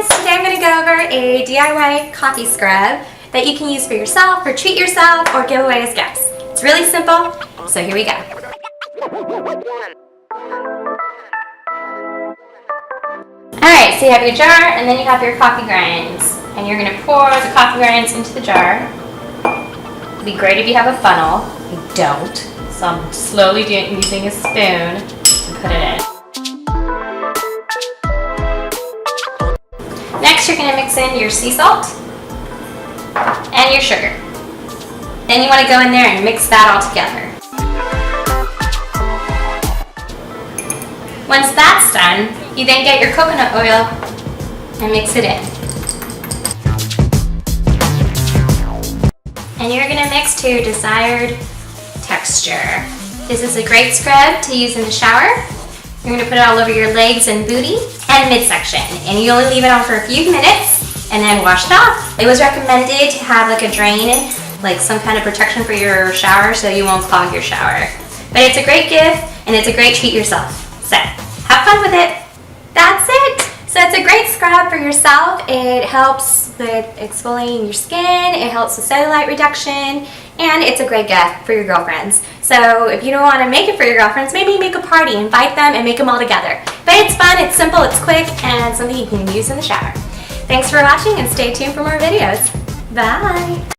guys! Today I'm going to go over a DIY coffee scrub that you can use for yourself or treat yourself or give away as gifts. It's really simple, so here we go. Alright, so you have your jar and then you have your coffee grinds. And you're going to pour the coffee grinds into the jar. It'd be great if you have a funnel. I don't, so I'm slowly using a spoon to put it in. Next, you're going to mix in your sea salt and your sugar. Then you want to go in there and mix that all together. Once that's done, you then get your coconut oil and mix it in. And you're going to mix to your desired texture. This is a great scrub to use in the shower. You're going to put it all over your legs and booty and midsection. And you only leave it on for a few minutes and then wash it off. It was recommended to have like a drain, like some kind of protection for your shower so you won't clog your shower. But it's a great gift and it's a great treat yourself. So have fun with it. That's it. So it's a great scrub for yourself. It helps with exfoliating your skin, it helps with cellulite reduction, and it's a great gift for your girlfriends. So if you don't want to make it for your girlfriends, maybe make a party, invite them and make them all together. But it's fun, it's simple, it's quick, and something you can use in the shower. Thanks for watching and stay tuned for more videos. Bye!